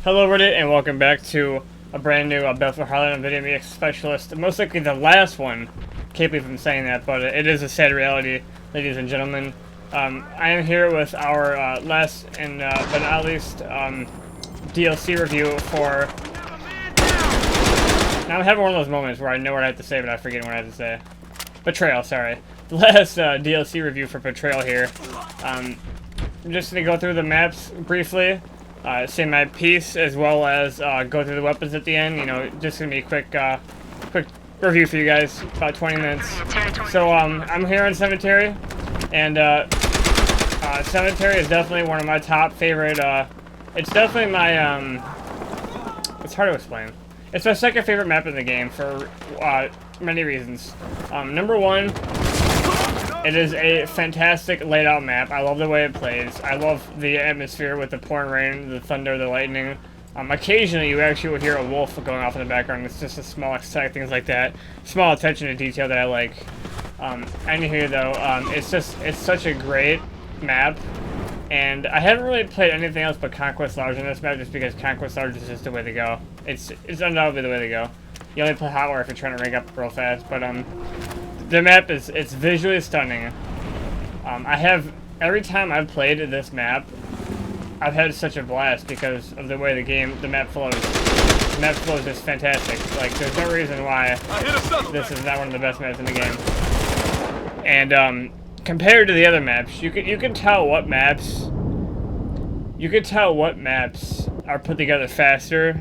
Hello Reddit, and welcome back to a brand new Battlefield Hardline Video Mix Specialist. Most likely the last one. Can't believe I'm saying that, but it is a sad reality, ladies and gentlemen. I am here with our last and but not least DLC review for... Now I'm having one of those moments where I know what I have to say, but I forget what I have to say. Betrayal, sorry. The last DLC review for Betrayal here. I'm just going to go through the maps briefly. Say my piece, as well as go through the weapons at the end. You know, just gonna be a quick review for you guys, about 20 minutes. So I'm here in Cemetery, and Cemetery is definitely one of my top favorite. It's definitely my it's hard to explain. It's my second favorite map in the game for many reasons. Number one, it is a fantastic laid out map. I love the way it plays. I love the atmosphere with the pouring rain, the thunder, the lightning. Occasionally you actually will hear a wolf going off in the background. It's just a small aesthetic, things like that. Small attention to detail that I like. Anywho though, it's such a great map. And I haven't really played anything else but Conquest Large in this map just because Conquest Large is just the way to go. It's undoubtedly the way to go. You only play Hot Wire if you're trying to rank up real fast, but the map it's visually stunning. Every time I've played this map, I've had such a blast because of the way the map flows. The map flows is fantastic. Like, there's no reason why this is not one of the best maps in the game. And compared to the other maps, you can tell what maps are put together faster,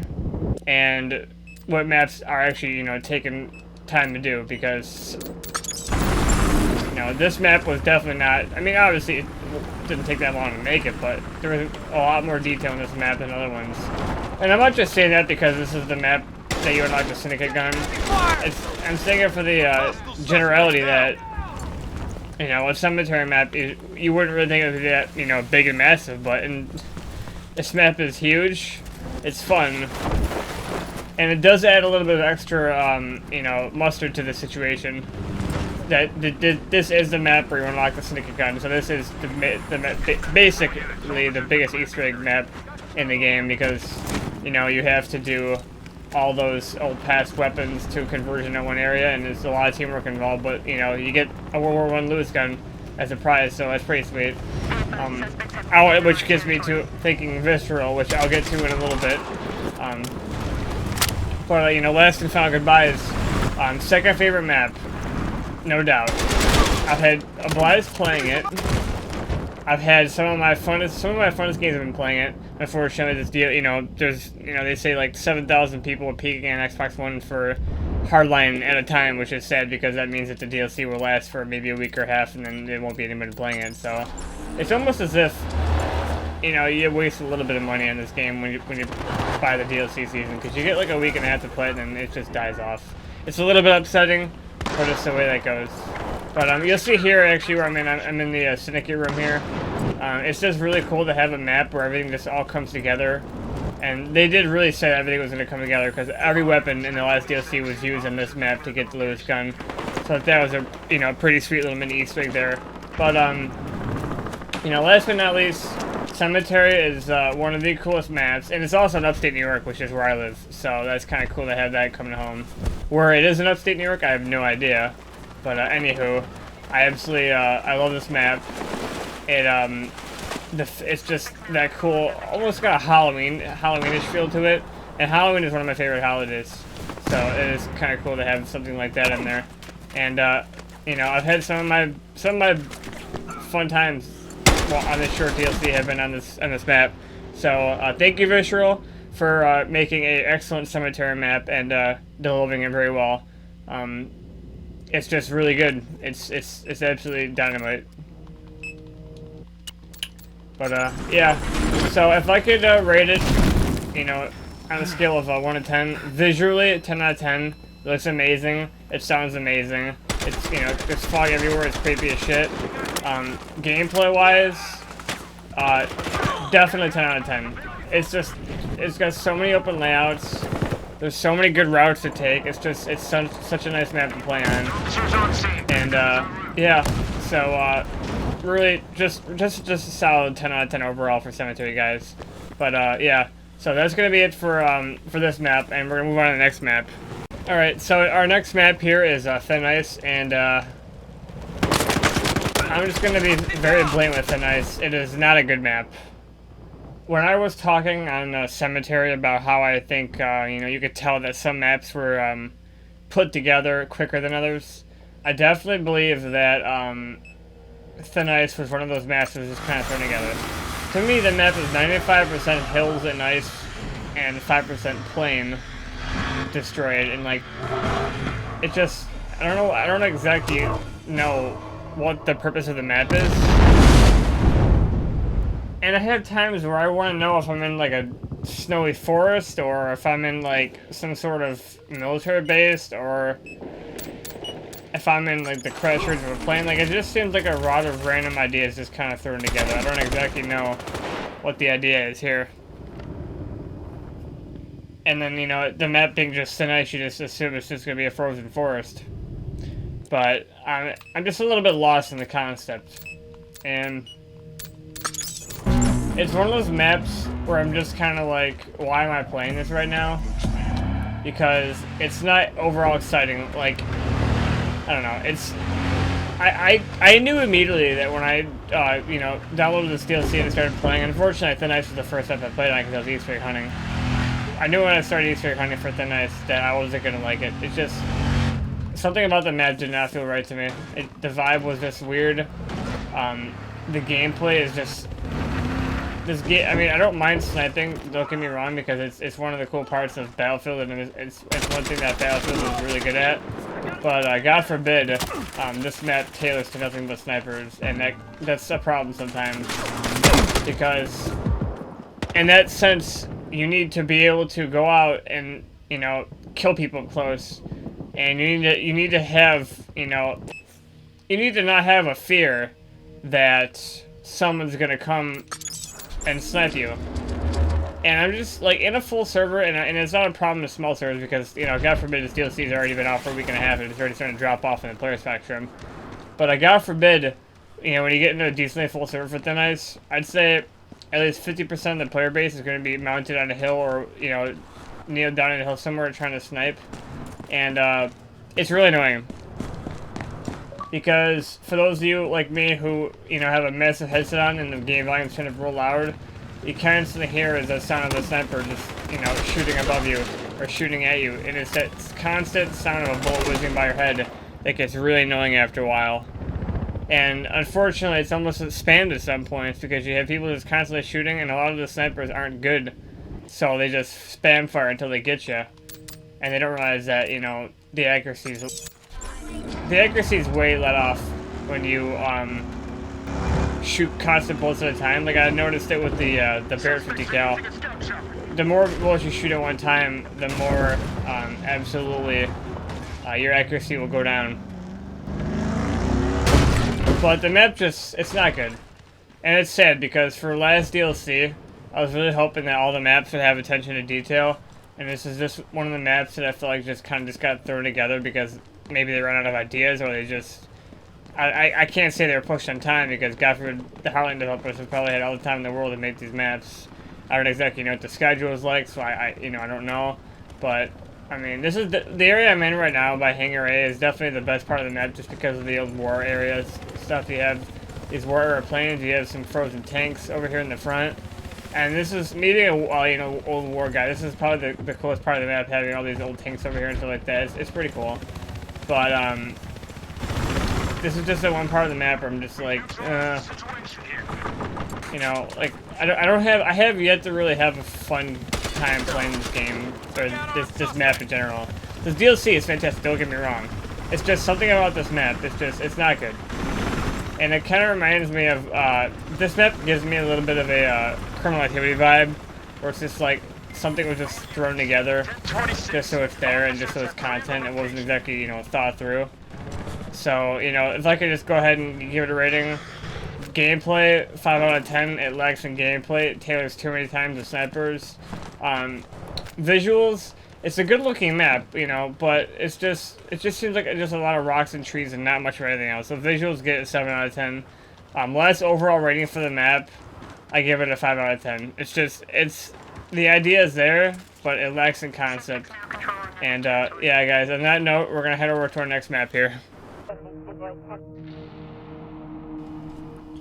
and what maps are actually, you know, taking time to do, because this map was definitely not, I mean, obviously it didn't take that long to make it, but there was a lot more detail in this map than other ones. And I'm not just saying that because this is the map that you unlock the Syndicate gun. I'm saying it for the generality that, you know, a Cemetery map, you wouldn't really think it would be that, you know, big and massive, but this map is huge, it's fun, and it does add a little bit of extra, you know, mustard to the situation. This is the map where you unlock the Syndicate gun, so this is basically the biggest Easter egg map in the game, because, you know, you have to do all those old past weapons to conversion in one area, and there's a lot of teamwork involved, but, you know, you get a World War I Lewis gun as a prize, so that's pretty sweet. Which gets me to thinking Visceral, which I'll get to in a little bit. But, you know, last and final goodbyes. Second favorite map. No doubt. I've had a blast playing it. I've had some of my funnest games have been playing it. Unfortunately, this deal, you know, they say like 7,000 people are peaking on Xbox One for Hardline at a time, which is sad because that means that the DLC will last for maybe a week or half, and then there won't be anybody playing it. So it's almost as if, you know, you waste a little bit of money on this game when you buy the DLC season, because you get like a week and a half to play it, and then it just dies off. It's a little bit upsetting, but it's the way that goes. But you'll see here actually where I'm in the Syndicate room here. It's just really cool to have a map where everything just all comes together. And they did really say that everything was going to come together, because every weapon in the last DLC was used in this map to get the Lewis gun. So that was a, you know, pretty sweet little mini Easter egg there. But you know, last but not least, Cemetery is one of the coolest maps, and it's also in upstate New York, which is where I live. So that's kind of cool to have that coming home. Where it is in upstate New York, I have no idea. But anywho, I absolutely I love this map. It's just that cool, almost got a Halloweenish feel to it, and Halloween is one of my favorite holidays. So it is kind of cool to have something like that in there. And you know, I've had some of my fun times on this short DLC have been on this map. So thank you, Visceral, for making an excellent Cemetery map and delivering it very well. It's just really good. It's absolutely dynamite. But yeah. So if I could rate it, you know, on a scale of 1 to 10, visually 10 out of 10. It looks amazing. It sounds amazing. It's, you know, there's fog everywhere. It's creepy as shit. Gameplay-wise, definitely 10 out of 10. It's got so many open layouts. There's so many good routes to take. It's such a nice map to play on. And yeah, so really just a solid 10 out of 10 overall for Cemetery, guys. But yeah, So that's gonna be it for this map, and we're gonna move on to the next map. All right, so our next map here is Thin Ice, and I'm just gonna be very blatant with Thin Ice. It is not a good map. When I was talking on Cemetery about how I think you know, you could tell that some maps were put together quicker than others, I definitely believe that Thin Ice was one of those maps that was just kind of thrown together. To me, the map is 95% hills and ice and 5% plain destroyed, and like, it just, I don't exactly know what the purpose of the map is. And I have times where I want to know if I'm in like a snowy forest, or if I'm in like some sort of military base, or if I'm in like the crash ridge of a plane. Like, it just seems like a lot of random ideas just kind of thrown together. I don't exactly know what the idea is here. And then, you know, the map being just Thin Ice, you just assume it's just going to be a frozen forest. But I'm just a little bit lost in the concept. And it's one of those maps where I'm just kind of like, why am I playing this right now? Because it's not overall exciting. Like, I don't know. It's... I knew immediately that when I, you know, downloaded this DLC and started playing. Unfortunately, Thin Ice was the first map I played on because I was Easter egg hunting. I knew when I started Easter egg hunting for Thin Ice that I wasn't going to like it. It's just... something about the map did not feel right to me. The vibe was just weird. The gameplay is just... I mean, I don't mind sniping, don't get me wrong, because it's one of the cool parts of Battlefield, and it's one thing that Battlefield is really good at. But God forbid, this map tailors to nothing but snipers, and that's a problem sometimes. Because in that sense, you need to be able to go out and, you know, kill people close, and you need to have, you know, you need to not have a fear that someone's gonna come and snipe you. And I'm just, like, in a full server, and it's not a problem with small servers because, you know, God forbid this DLC has already been out for a week and a half and it's already starting to drop off in the player spectrum. But God forbid, you know, when you get into a decently full server for Thin Ice, I'd say at least 50% of the player base is going to be mounted on a hill, or, you know, kneeled down on a hill somewhere trying to snipe. And it's really annoying. Because for those of you like me who, you know, have a massive headset on and the game volume's kind of real loud, you constantly hear is the sound of the sniper just, you know, shooting above you or shooting at you. And it's that constant sound of a bullet whizzing by your head that gets really annoying after a while. And unfortunately, it's almost spammed at some points because you have people just constantly shooting, and a lot of the snipers aren't good. So they just spam fire until they get you. And they don't realize that, you know, the accuracy is way let off when you shoot constant bullets at a time. Like, I noticed it with the Barrett 50 cal. The more bullets you shoot at one time, the more absolutely your accuracy will go down. But the map just, it's not good. And it's sad because for last DLC, I was really hoping that all the maps would have attention to detail. And this is just one of the maps that I feel like just kind of got thrown together because maybe they ran out of ideas, or they just... I can't say they were pushed on time because, God forbid, the Hardline developers have probably had all the time in the world to make these maps. I don't exactly know what the schedule is like, so you know, I don't know. But, I mean, this is the area I'm in right now by Hangar A is definitely the best part of the map just because of the old war areas stuff. You have these war airplanes, you have some frozen tanks over here in the front. And this is, me being a, you know, old war guy, this is probably the coolest part of the map, having all these old tanks over here and stuff like that. It's pretty cool. But, this is just the one part of the map where I'm just like, you know, like, I have yet to really have a fun time playing this game, or this map in general. This DLC is fantastic, don't get me wrong. It's just something about this map, it's not good. And it kind of reminds me of, this map gives me a little bit of a criminal activity vibe, where it's just like, something was just thrown together, just so it's there and just so it's content. It wasn't exactly, you know, thought through. So, you know, if I could just go ahead and give it a rating, gameplay, 5 out of 10, it lacks in gameplay, it tailors too many times to snipers. Visuals, it's a good looking map, you know, but it just seems like just a lot of rocks and trees and not much of anything else. So visuals get a 7 out of 10. Last overall rating for the map, I give it a 5 out of 10. It's just, the idea is there, but it lacks in concept. And yeah, guys, on that note, we're gonna head over to our next map here.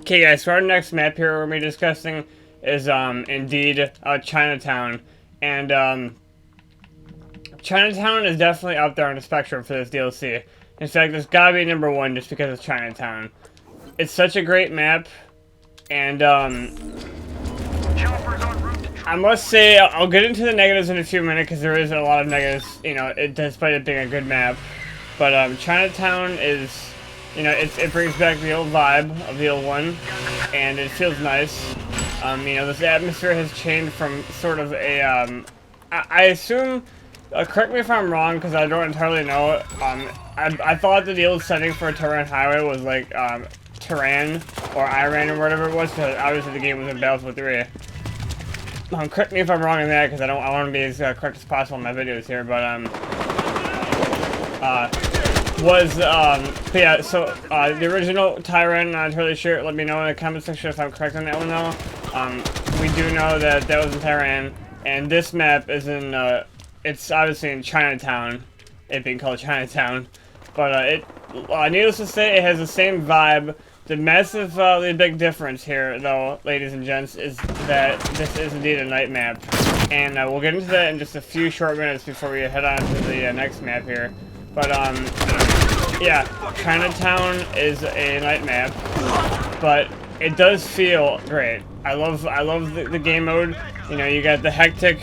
Okay, guys, so our next map here we're gonna be discussing is indeed Chinatown, and Chinatown is definitely up there on the spectrum for this DLC. In fact, it's gotta be number one just because it's Chinatown. It's such a great map, and I must say, I'll get into the negatives in a few minutes because there is a lot of negatives, you know, despite it being a good map. But Chinatown is, you know, it brings back the old vibe of the old one, and it feels nice. You know, this atmosphere has changed from sort of a, I assume, correct me if I'm wrong because I don't entirely know. I thought that the old setting for a Tehran highway was like Tehran or Iran or whatever it was, because obviously the game was in Battlefield 3. Correct me if I'm wrong in that, because I want to be as correct as possible in my videos here, but yeah, so the original Tehran, not entirely sure, let me know in the comment section if I'm correct on that one though. We do know that that was in Tehran, and this map is in, it's obviously in Chinatown, it being called Chinatown, but needless to say, it has the same vibe. The massively big difference here, though, ladies and gents, is that this is indeed a night map. And we'll get into that in just a few short minutes before we head on to the next map here. But, yeah, Chinatown is a night map, but it does feel great. I love the game mode. You know, you got the hectic,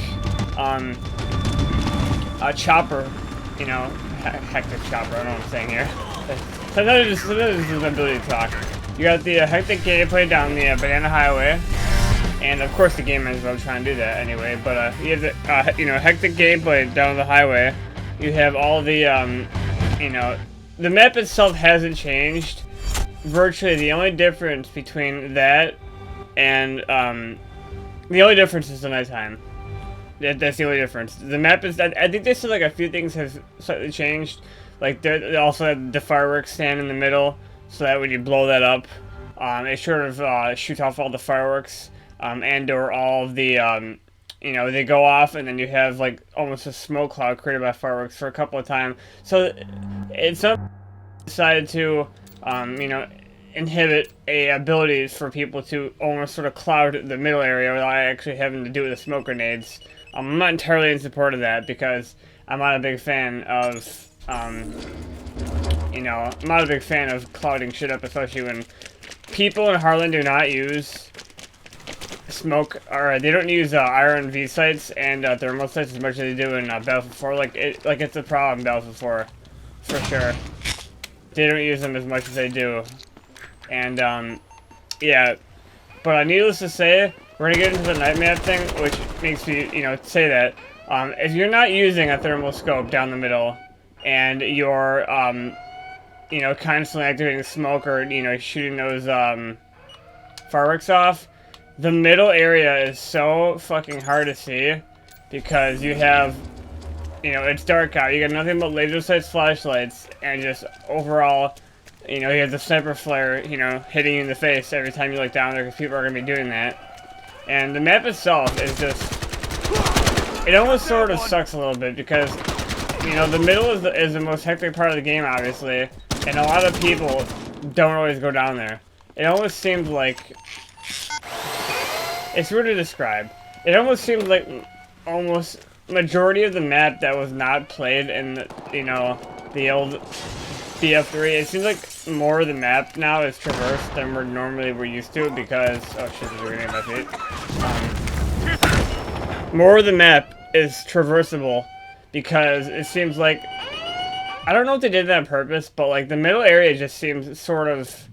chopper, you know, hectic chopper, I don't know what I'm saying here. Sometimes it's just an ability to talk. You got the hectic gameplay down the Banana Highway, and of course the game ends up trying to do that anyway. But you have the you know, hectic gameplay down the highway. You have all the you know, the map itself hasn't changed. Virtually the only difference between that and the only difference is the nighttime. That's the only difference. The map is, I think they said like a few things have slightly changed. Like, they also have the fireworks stand in the middle, so that when you blow that up, it sort of shoots off all the fireworks, and or all of the, you know, they go off, and then you have, like, almost a smoke cloud created by fireworks for a couple of times. So, it's not decided to, you know, inhibit abilities for people to almost sort of cloud the middle area without actually having to do with the smoke grenades. I'm not entirely in support of that, because I'm not a big fan of... you know, I'm not a big fan of clouding shit up, especially when people in Hardline do not use smoke, or they don't use iron V sights and thermal sights as much as they do in Battlefield 4. Like it's a problem in Battlefield 4, for sure. They don't use them as much as they do, and yeah. But needless to say, we're gonna get into the night map thing, which makes me, you know, say that if you're not using a thermal scope down the middle, and you're, you know, constantly activating smoke or, you know, shooting those, fireworks off, the middle area is so fucking hard to see, because you have, you know, it's dark out, you got nothing but laser sights, flashlights, and just overall, you know, you have the sniper flare, you know, hitting you in the face every time you look down there, because people are going to be doing that. And the map itself is just, it almost sort of sucks a little bit, because... You know, the middle is the most hectic part of the game, obviously, and a lot of people don't always go down there. It almost seems like... It's weird to describe. It almost seems like almost majority of the map that was not played in, the, you know, the old BF3, it seems like more of the map now is traversed than we're used to, because... Oh shit, there's a grenade in my feet. More of the map is traversable, because it seems like, I don't know if they did that on purpose, but like the middle area just seems sort of,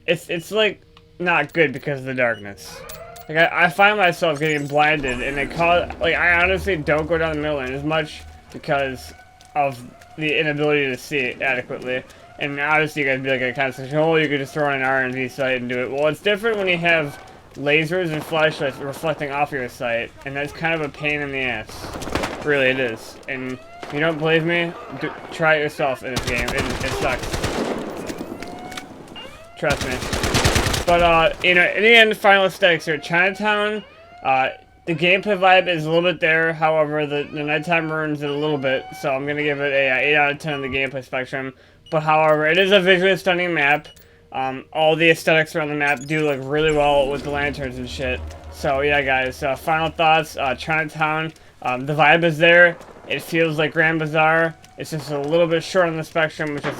it's like not good because of the darkness. Like I find myself getting blinded, and I honestly don't go down the middle lane as much because of the inability to see it adequately. And obviously you guys be like a kind of saying, oh, you could just throw on an R&D sight and do it. Well, it's different when you have lasers and flashlights reflecting off your sight, and that's kind of a pain in the ass. Really, it is. And if you don't believe me, try it yourself in this game. It sucks. Trust me. But, you know, in the end, final aesthetics here. Chinatown, The gameplay vibe is a little bit there, however, the nighttime ruins it a little bit, so I'm going to give it a 8 out of 10 on the gameplay spectrum. But however, it is a visually stunning map. All the aesthetics around the map do look really well with the lanterns and shit. So yeah, guys, final thoughts, Chinatown, the vibe is there. It feels like Grand Bazaar. It's just a little bit short on the spectrum, which is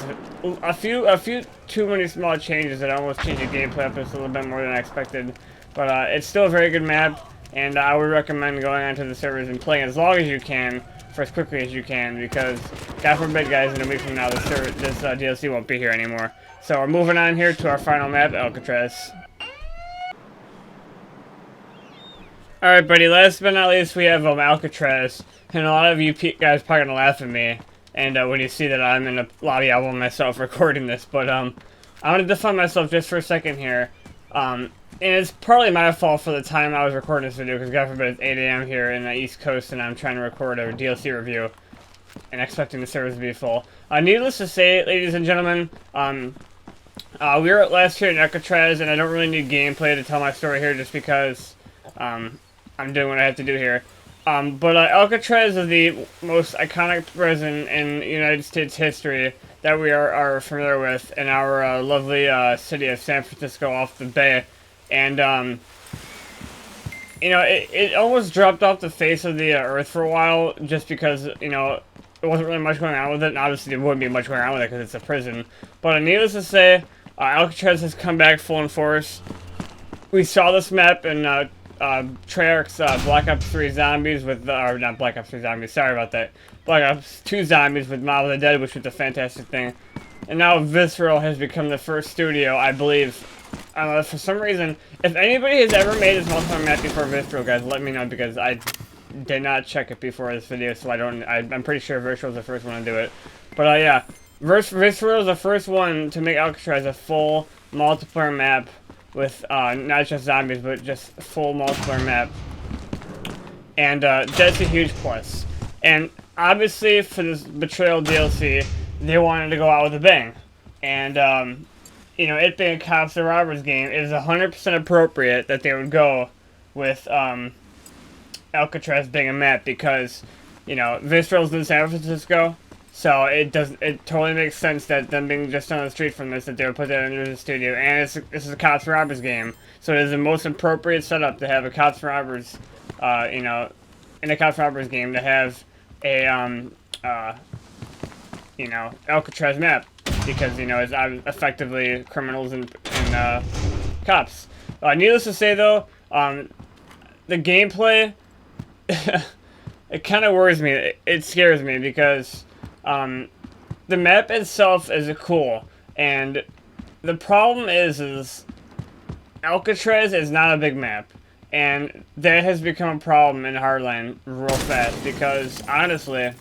a few too many small changes that almost change the gameplay up just a little bit more than I expected. But it's still a very good map, and I would recommend going onto the servers and playing as long as you can, for as quickly as you can, because God forbid, guys, in a week from now, this DLC won't be here anymore. So we're moving on here to our final map, Alcatraz. Alright, buddy, last but not least, we have Alcatraz, and a lot of you guys are probably gonna laugh at me, and when you see that I'm in a lobby album myself recording this, but I'm gonna defend myself just for a second here. And it's partly my fault for the time I was recording this video, because God forbid it's 8 AM here in the East Coast, and I'm trying to record a DLC review, and expecting the servers to be full. Needless to say, ladies and gentlemen, we were last here in Alcatraz, and I don't really need gameplay to tell my story here, just because I'm doing what I have to do here. But Alcatraz is the most iconic prison in United States history that we are familiar with in our lovely city of San Francisco off the bay. And, you know, it almost dropped off the face of the earth for a while just because, you know, there wasn't really much going on with it. And obviously, there wouldn't be much going on with it because it's a prison. But needless to say, Alcatraz has come back full in force. We saw this map in Treyarch's Black Ops 3 Zombies with, or not Black Ops 3 Zombies, sorry about that. Black Ops 2 Zombies with Mob of the Dead, which was a fantastic thing. And now Betrayal has become the first studio, I believe. For some reason, if anybody has ever made this multiplayer map before Betrayal, guys, let me know, because I did not check it before this video, so I'm pretty sure Betrayal was the first one to do it. But yeah, Betrayal is the first one to make Alcatraz a full multiplayer map with not just zombies, but just full multiplayer map. And that's a huge plus. And obviously, for this Betrayal DLC, they wanted to go out with a bang. And, you know, it being a Cops and Robbers game, it is 100% appropriate that they would go with Alcatraz being a map, because, you know, Betrayal's in San Francisco. So it totally makes sense that them being just on the street from this, that they would put that under the studio. And this is a Cops and Robbers game, so it is the most appropriate setup to have a Cops and Robbers, you know, in a Cops and Robbers game, to have a you know, Alcatraz map, because, you know, it's effectively criminals and cops. Needless to say, though, the gameplay it kind of worries me. It scares me, because the map itself is cool, and the problem is Alcatraz is not a big map, and that has become a problem in Hardline real fast, because honestly,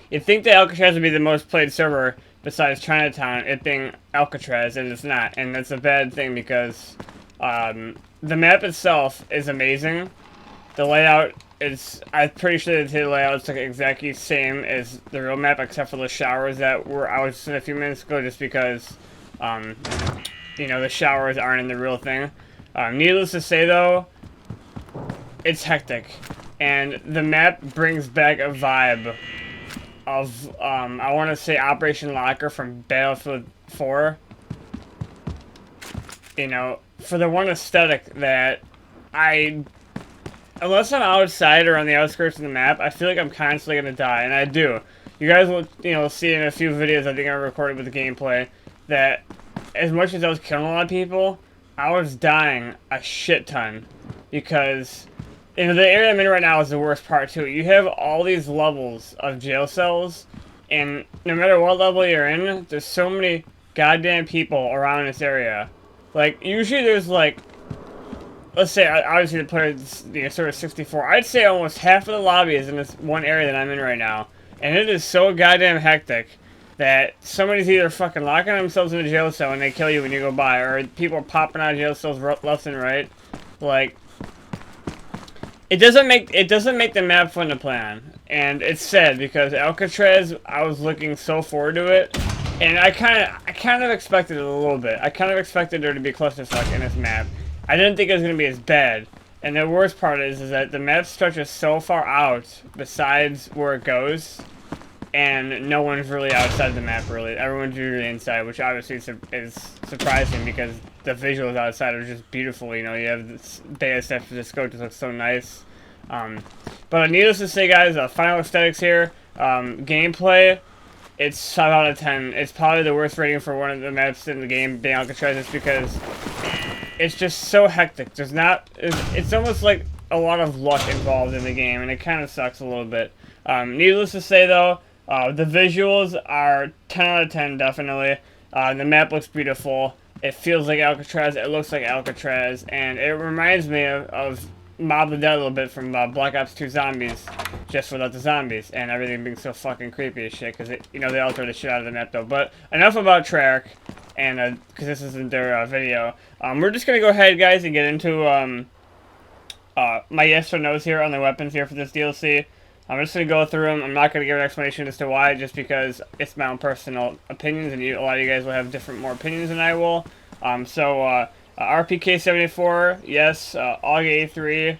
you'd think that Alcatraz would be the most played server besides Chinatown, it being Alcatraz, and it's not, and that's a bad thing, because the map itself is amazing. The layout is, I'm pretty sure the layout's like exactly the same as the real map, except for the showers that I was in a few minutes ago, just because, you know, the showers aren't in the real thing. Needless to say, though, it's hectic, and the map brings back a vibe of, I want to say Operation Locker from Battlefield 4. You know, for the one aesthetic that unless I'm outside or on the outskirts of the map, I feel like I'm constantly going to die, and I do. You guys will, you know, see in a few videos I think I recorded with the gameplay that as much as I was killing a lot of people, I was dying a shit ton, because, you know, the area I'm in right now is the worst part too. You have all these levels of jail cells, and no matter what level you're in, there's so many goddamn people around this area. Like, usually there's like, let's say, obviously the player is, you know, sort of 64. I'd say almost half of the lobby is in this one area that I'm in right now, and it is so goddamn hectic that somebody's either fucking locking themselves in a jail cell and they kill you when you go by, or people are popping out of jail cells left and right. Like, it doesn't make the map fun to play on, and it's sad, because Alcatraz, I was looking so forward to it, and I kind of expected it a little bit. I kind of expected there to be clusterfuck in this map. I didn't think it was gonna be as bad, And the worst part is that the map stretches so far out besides where it goes, and no one's really outside the map, really. Everyone's usually inside, which obviously is surprising because the visuals outside are just beautiful. You know, you have this Bay of San Francisco, just looks so nice. But needless to say, guys, final aesthetics here. Gameplay, it's 5 out of 10. It's probably the worst rating for one of the maps in the game, being Alcatraz, just because it's just so hectic. There's not... It's almost like a lot of luck involved in the game, and it kind of sucks a little bit. Needless to say, though, the visuals are 10 out of 10, definitely. The map looks beautiful. It feels like Alcatraz. It looks like Alcatraz. And it reminds me of Mob the Dead a little bit from Black Ops 2 Zombies, just without the zombies and everything being so fucking creepy as shit, because you know, they alter the shit out of the map, though. But enough about Treyarch, and because this isn't their video. We're just gonna go ahead, guys, and get into my yes or no's here on the weapons here for this DLC. I'm just going to go through them. I'm not going to give an explanation as to why, just because it's my own personal opinions, and a lot of you guys will have different more opinions than I will. RPK-74, yes. AUG A3,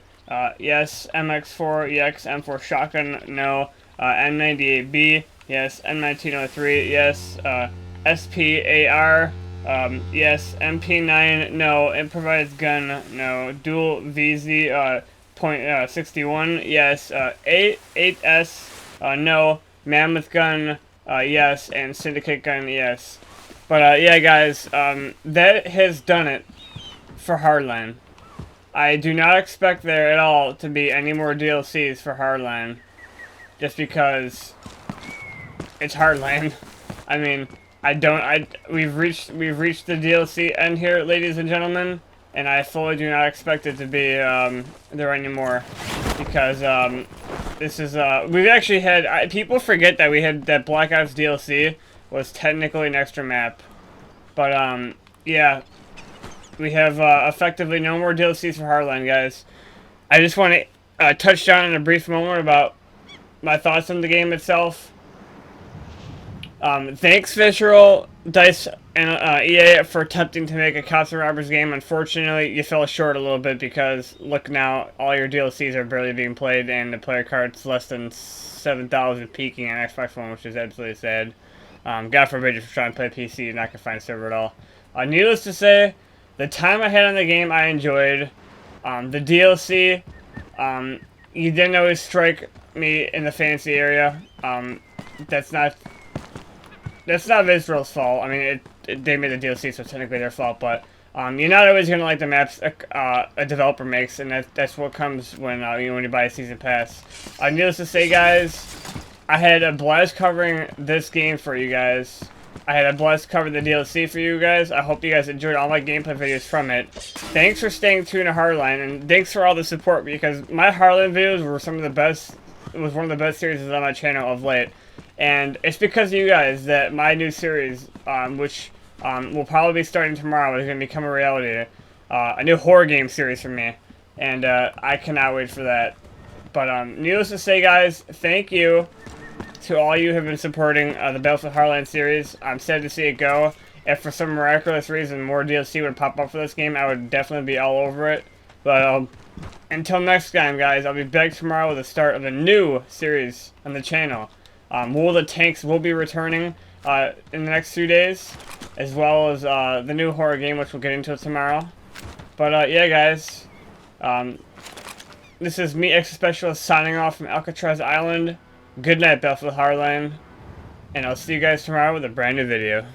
yes. MX4, yes. M4 Shotgun, no. M98B, yes. M1903, yes. SPAR, yes. MP9, no. Improvised gun, no. Dual VZ, .61, yes. 8S, no. Mammoth gun, yes. And Syndicate gun, yes. But yeah, guys, that has done it for Hardline. I do not expect there at all to be any more DLCs for Hardline, just because it's Hardline. I mean, we've reached the DLC end here, ladies and gentlemen. And I fully do not expect it to be there anymore, because this is we've actually had people forget that we had that Black Ops DLC was technically an extra map, but yeah, we have effectively no more DLCs for Hardline, guys. I just want to touch down in a brief moment about my thoughts on the game itself. Thanks, Visceral, DICE, and EA for attempting to make a Cops and Robbers game. Unfortunately, you fell short a little bit, because look now, all your DLCs are barely being played, and the player count's less than 7,000 peaking on Xbox One, which is absolutely sad. God forbid you're trying to play PC and not gonna find a server at all. Needless to say, the time I had on the game, I enjoyed. The DLC, you didn't always strike me in the fancy area. That's not Visceral's fault. I mean, they made the DLC, so technically their fault. But you're not always gonna like the maps a developer makes, and that's what comes when when you buy a season pass. Needless to say, guys, I had a blast covering this game for you guys. I had a blast covering the DLC for you guys. I hope you guys enjoyed all my gameplay videos from it. Thanks for staying tuned to Hardline, and thanks for all the support, because my Hardline videos were some of the best. It was one of the best series on my channel of late. And it's because of you guys that my new series, which will probably be starting tomorrow, is going to become a reality. A new horror game series for me. And I cannot wait for that. But needless to say, guys, thank you to all you who have been supporting the Battlefield Hardline series. I'm sad to see it go. If for some miraculous reason more DLC would pop up for this game, I would definitely be all over it. But until next time, guys, I'll be back tomorrow with the start of a new series on the channel. Will the Tanks will be returning in the next few days, as well as the new horror game, which we'll get into tomorrow. But yeah, guys, this is me, Extra Specialist, signing off from Alcatraz Island. Good night, Battlefield Hardline, and I'll see you guys tomorrow with a brand new video.